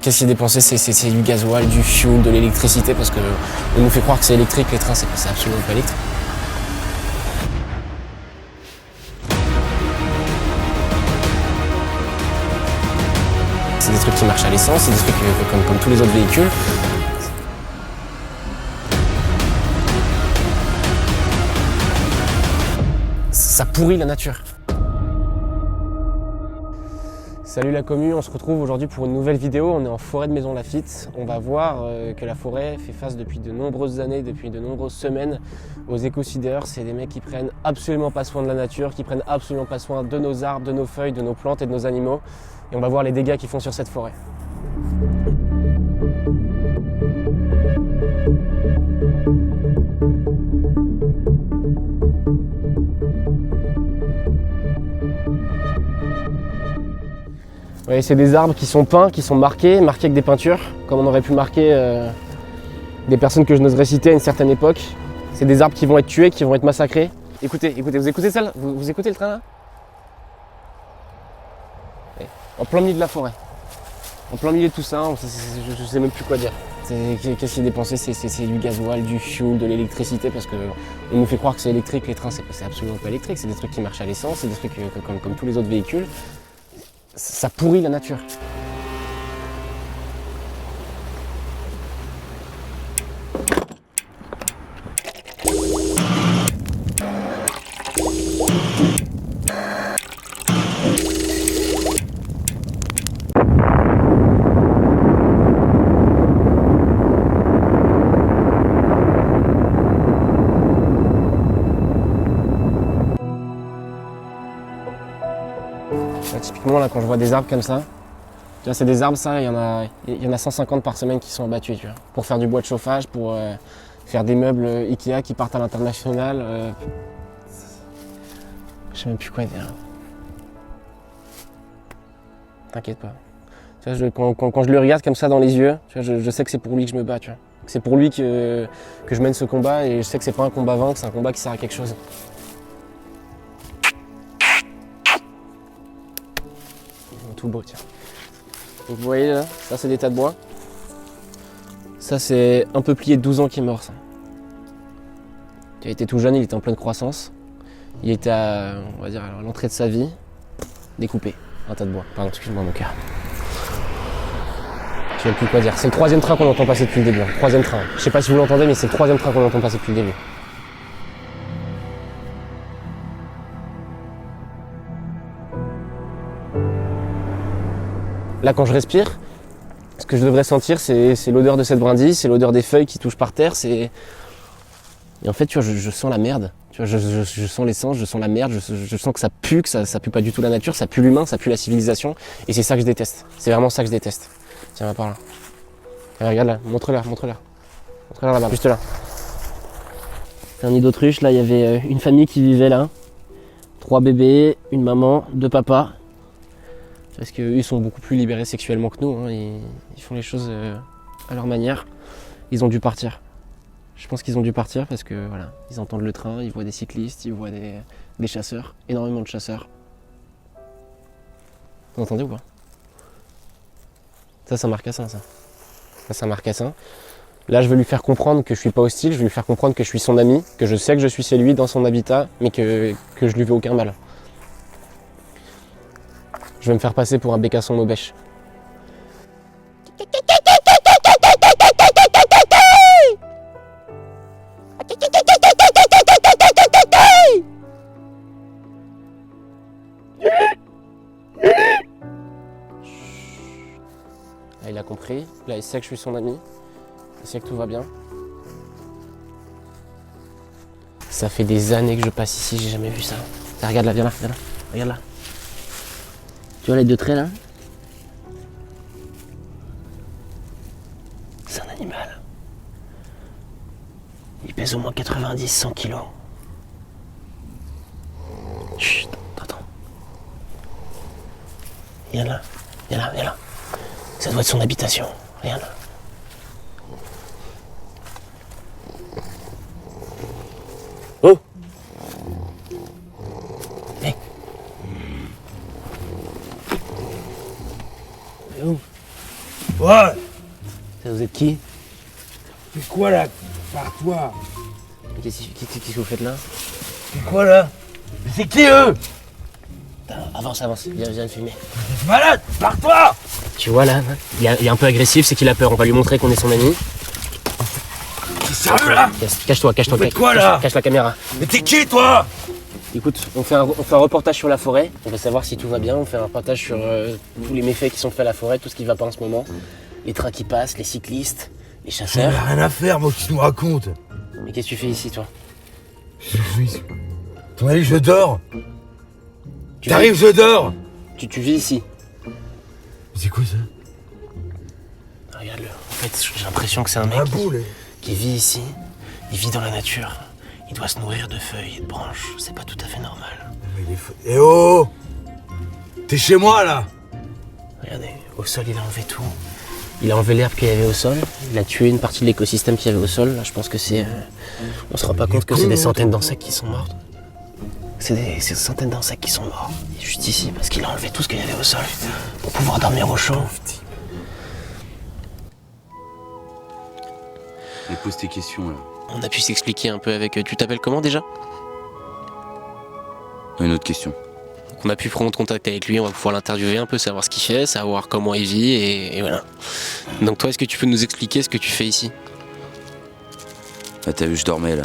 Qu'est-ce qui est dépensé, c'est du gasoil, du fuel, de l'électricité, parce qu'on nous fait croire que c'est électrique, les trains, c'est absolument pas électrique. C'est des trucs qui marchent à l'essence, c'est des trucs comme tous les autres véhicules. Ça pourrit la nature. Salut la commu, on se retrouve aujourd'hui pour une nouvelle vidéo. On est en forêt de Maison Lafitte. On va voir que la forêt fait face depuis de nombreuses années, depuis de nombreuses semaines aux écocideurs. C'est des mecs qui prennent absolument pas soin de la nature, qui prennent absolument pas soin de nos arbres, de nos feuilles, de nos plantes et de nos animaux. Et on va voir les dégâts qu'ils font sur cette forêt. Oui, c'est des arbres qui sont peints, qui sont marqués avec des peintures, comme on aurait pu marquer des personnes que je n'oserais citer à une certaine époque. C'est des arbres qui vont être tués, qui vont être massacrés. Écoutez, vous écoutez ça là? Vous écoutez le train là? Oui. En plein milieu de la forêt. En plein milieu de tout ça, je sais même plus quoi dire. Qu'est-ce qui est dépensé, c'est du gasoil, du fuel, de l'électricité, parce qu'on nous fait croire que c'est électrique, les trains, c'est absolument pas électrique, c'est des trucs qui marchent à l'essence, c'est des trucs comme tous les autres véhicules. Ça pourrit la nature. Typiquement là, quand je vois des arbres comme ça, tu vois, c'est des arbres, ça, il y en a 150 par semaine qui sont abattus, tu vois, pour faire du bois de chauffage, pour faire des meubles Ikea qui partent à l'international. Je sais même plus quoi dire. T'inquiète pas. Tu vois, quand je le regarde comme ça dans les yeux, tu vois, je sais que c'est pour lui que je me bats, tu vois. C'est pour lui que je mène ce combat, et je sais que c'est pas un combat vain, que c'est un combat qui sert à quelque chose. Tout beau, tiens. Donc vous voyez là, ça c'est des tas de bois. Ça c'est un peuplier de 12 ans qui est mort, ça. Il était tout jeune, il était en pleine croissance. Il était à, on va dire, à l'entrée de sa vie, découpé. Un tas de bois. Pardon, excuse-moi mon cœur. Je sais même plus quoi dire. C'est le troisième train qu'on entend passer depuis le début. Hein. Troisième train. Je sais pas si vous l'entendez, mais c'est le troisième train qu'on entend passer depuis le début. Là, quand je respire, ce que je devrais sentir, c'est l'odeur de cette brindille, c'est l'odeur des feuilles qui touchent par terre. Et en fait, tu vois, je sens la merde. Tu vois, je sens l'essence, je sens la merde, je sens que ça pue pas du tout la nature, ça pue l'humain, ça pue la civilisation. Et c'est ça que je déteste. C'est vraiment ça que je déteste. Tiens, va par là. Regarde là, montre-la. Montre-la là-bas, juste là. C'est un nid d'autruche, là, il y avait une famille qui vivait là. 3 bébés, une maman, 2 papas. Parce qu'eux, ils sont beaucoup plus libérés sexuellement que nous, hein. Ils font les choses à leur manière. Ils ont dû partir. Je pense qu'ils ont dû partir parce que voilà, ils entendent le train, ils voient des cyclistes, ils voient des chasseurs, énormément de chasseurs. Vous entendez ou pas? Ça, c'est un marcassin, ça. Ça, c'est un marcassin. Là, je veux lui faire comprendre que je suis pas hostile, je veux lui faire comprendre que je suis son ami, que je sais que je suis chez lui, dans son habitat, mais que je lui veux aucun mal. Je vais me faire passer pour un bécasson maubèche. Là, il a compris. Là, il sait que je suis son ami. Il sait que tout va bien. Ça fait des années que je passe ici, j'ai jamais vu ça. Là, regarde là, viens là. Regarde là. Tu vois les 2 traits là? C'est un animal. Il pèse au moins 90-100 kilos. Chut, attends. Viens là. Ça doit être son habitation. Regarde là. Oh! Hey. Oh! Toi, Vous êtes qui? c'est quoi là? Pars-toi. Qu'est-ce que vous faites là? C'est quoi là? Mais c'est qui eux? Avance, viens me filmer. T'es malade? Pars-toi. Tu vois là, il est un peu agressif, c'est qu'il a peur, on va lui montrer qu'on est son ami. T'es sérieux là? Cache-toi, Vous faites quoi, là? cache la caméra. Mais t'es qui toi? Écoute, on fait un reportage sur la forêt, on veut savoir si tout va bien, on fait un reportage sur tous les méfaits qui sont faits à la forêt, tout ce qui va pas en ce moment. Les trains qui passent, les cyclistes, les J'en ai chasseurs. rien à faire, moi, que tu nous racontes. Mais qu'est-ce que tu fais ici toi? Ton avis, je dors. T'arrives, je dors. Tu vis ici. C'est quoi ça? Regarde-le, en fait j'ai l'impression que c'est un mec Un boule. qui vit ici, il vit dans la nature. Il doit se nourrir de feuilles et de branches, c'est pas tout à fait normal. Eh oh! T'es chez moi là? Regardez, au sol il a enlevé tout. Il a enlevé l'herbe qu'il y avait au sol, il a tué une partie de l'écosystème qu'il y avait au sol. Là, je pense que c'est... on se rend pas compte que c'est des centaines d'insectes qui sont morts. C'est des centaines d'insectes qui sont morts. Il est juste ici parce qu'il a enlevé tout ce qu'il y avait au sol pour pouvoir dormir au chaud. Mais pose tes questions là. On a pu s'expliquer un peu avec... Tu t'appelles comment déjà? Une autre question. On a pu prendre contact avec lui, on va pouvoir l'interviewer un peu, savoir ce qu'il fait, savoir comment il vit et voilà. Donc toi, est-ce que tu peux nous expliquer ce que tu fais ici? Ah, t'as vu, je dormais là.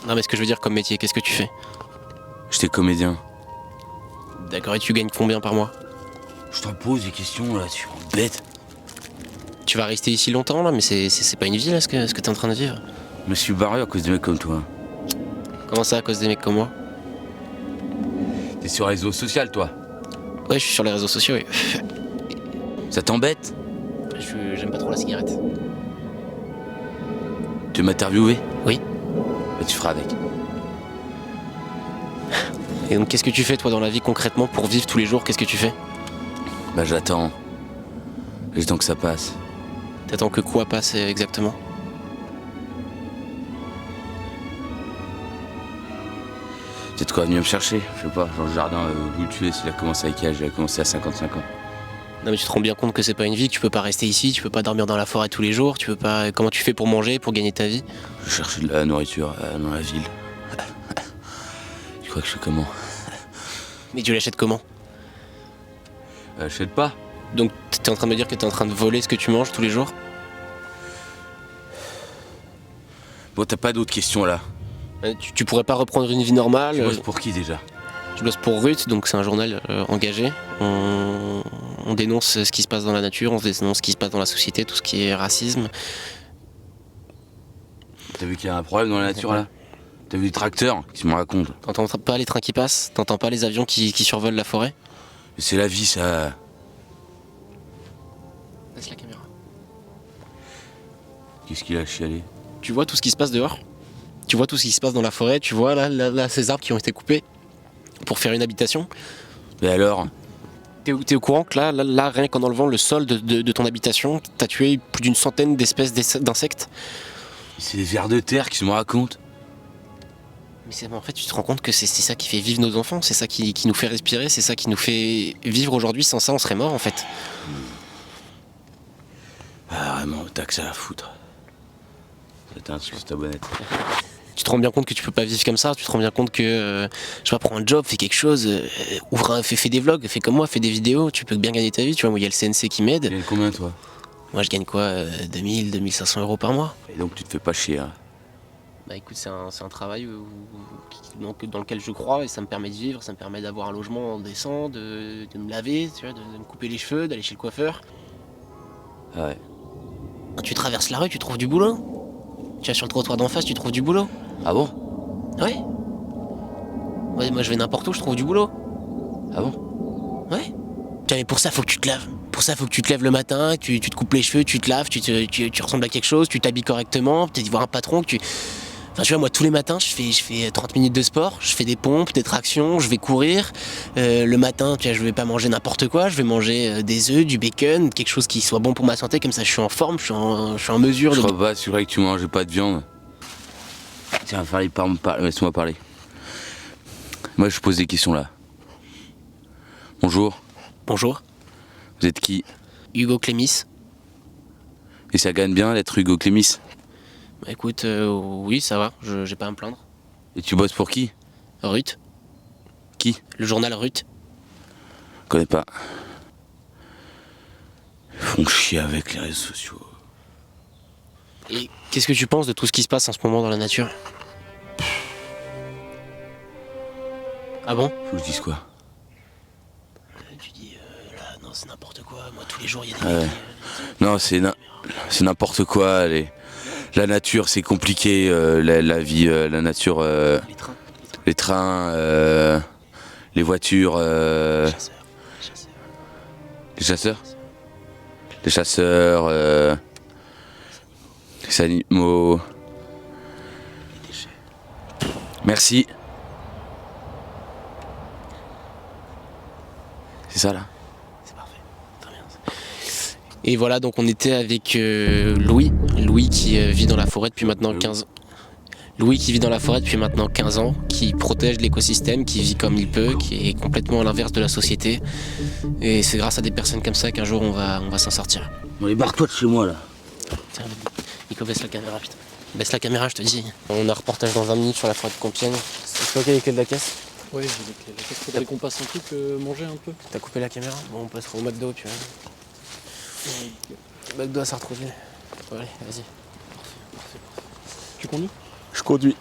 Non mais ce que je veux dire comme métier, qu'est-ce que tu fais? J'étais comédien. D'accord, et tu gagnes combien par mois? Je t'en pose des questions là, tu m'embêtes. Tu vas rester ici longtemps là, mais c'est pas une vie là ce que t'es en train de vivre. Je me suis barré à cause de mecs comme toi. Comment ça à cause des mecs comme moi? T'es sur les réseaux sociaux toi. Ouais, je suis sur les réseaux sociaux, oui. Ça t'embête? J'aime pas trop la cigarette. Tu veux m'interviewer? Oui. Bah tu feras avec. Et donc qu'est-ce que tu fais toi dans la vie concrètement pour vivre tous les jours? Qu'est-ce que tu fais? Bah j'attends. J'attends que ça passe. T'attends que quoi passe exactement? Peut-être quoi venir me chercher, je sais pas, genre le jardin où tu es, s'il a commencé à quel âge? Il a commencé à 55 ans. Non mais tu te rends bien compte que c'est pas une vie, que tu peux pas rester ici, tu peux pas dormir dans la forêt tous les jours, tu peux pas... Comment tu fais pour manger, pour gagner ta vie? Je cherchais de la nourriture dans la ville. Tu crois que je fais comment? Mais tu l'achètes comment? J'achète pas. Donc t'es en train de me dire que t'es en train de voler ce que tu manges tous les jours? Bon, t'as pas d'autres questions là? Tu pourrais pas reprendre une vie normale? Tu bosses pour qui déjà? Je bosse pour Rut, donc c'est un journal engagé. On dénonce ce qui se passe dans la nature, on dénonce ce qui se passe dans la société, tout ce qui est racisme. T'as vu qu'il y a un problème dans la nature là? T'as vu les tracteurs qui me racontent? T'entends pas les trains qui passent? T'entends pas les avions qui survolent la forêt? Mais c'est la vie ça. Laisse la caméra. Qu'est-ce qu'il a chialé? Tu vois tout ce qui se passe dehors? Tu vois tout ce qui se passe dans la forêt? Tu vois là ces arbres qui ont été coupés pour faire une habitation? Mais alors? T'es au courant que là, rien qu'en enlevant le sol de ton habitation, t'as tué plus d'une centaine d'espèces d'insectes? C'est des vers de terre qui me racontent. Mais en fait, tu te rends compte que c'est ça qui fait vivre nos enfants, c'est ça qui nous fait respirer, c'est ça qui nous fait vivre aujourd'hui. Sans ça, on serait mort en fait. Ah vraiment, t'as que ça à foutre. T'as un truc sur ta bonnette. Tu te rends bien compte que tu peux pas vivre comme ça, tu te rends bien compte que, je sais pas, prends un job, fais quelque chose, fais des vlogs, fais comme moi, fais des vidéos, tu peux bien gagner ta vie, tu vois. Moi, il y a le CNC qui m'aide. Tu gagnes combien toi? Moi, je gagne quoi, 2000, 2500 euros par mois. Et donc tu te fais pas chier hein? Bah écoute, c'est un travail dans lequel je crois et ça me permet de vivre, ça me permet d'avoir un logement décent, de me laver, tu vois, de me couper les cheveux, d'aller chez le coiffeur. Ah ouais. Quand tu traverses la rue, tu trouves du boulot. Tu vas sur le trottoir d'en face, tu trouves du boulot. Ah bon? Ouais. Ouais, moi je vais n'importe où, je trouve du boulot. Ah bon? Ouais. Tiens, mais pour ça, faut que tu te laves. Pour ça, faut que tu te lèves le matin, tu te coupes les cheveux, tu te laves, tu ressembles à quelque chose, tu t'habilles correctement, peut-être voir un patron, que tu... Enfin, tu vois, moi, tous les matins, je fais 30 minutes de sport, je fais des pompes, des tractions, je vais courir. Le matin, tu vois, je vais pas manger n'importe quoi, je vais manger des œufs, du bacon, quelque chose qui soit bon pour ma santé, comme ça, je suis en forme, je suis en mesure Je de... crois pas, c'est vrai que tu manges pas de viande. Tiens, laisse-moi parler. Moi, je pose des questions là. Bonjour, Bonjour, vous êtes qui? Hugo Clémis. Et ça gagne bien d'être Hugo Clémis. Bah écoute, oui, ça va, j'ai pas à me plaindre. Et tu bosses pour qui? Rut. Qui? Le journal Rut. Je connais pas. Ils font chier avec les réseaux sociaux. Et qu'est-ce que tu penses de tout ce qui se passe en ce moment dans la nature? Ah bon? Faut que je dise quoi? Tu dis, là, non, c'est n'importe quoi. Moi, tous les jours, il y a des... Ouais. Non, c'est n'importe quoi. La nature, c'est compliqué. La vie, la nature, Les trains. les voitures, Chasseurs. les chasseurs, les chasseurs, les animaux. Les déchets. Merci. C'est ça là? C'est parfait. Très bien. Et voilà, donc on était avec Louis. Louis qui vit dans la forêt depuis maintenant 15 ans. Louis qui vit dans la forêt depuis maintenant 15 ans, qui protège l'écosystème, qui vit comme il peut, qui est complètement à l'inverse de la société. Et c'est grâce à des personnes comme ça qu'un jour on va s'en sortir. Bon, allez, barre-toi de chez moi là. Tiens, Nico, baisse la caméra, putain. Baisse la caméra, je te dis. On a un reportage dans 20 minutes sur la forêt de Compiègne. C'est toi qui as les clés de la caisse? Ouais, j'ai les clés. La caisse, faudrait qu'on passe un truc, manger un peu. T'as coupé la caméra? Bon, on passera au McDo, puis McDo à Sartrouville. Ouais, allez, vas-y. Tu conduis? Je conduis.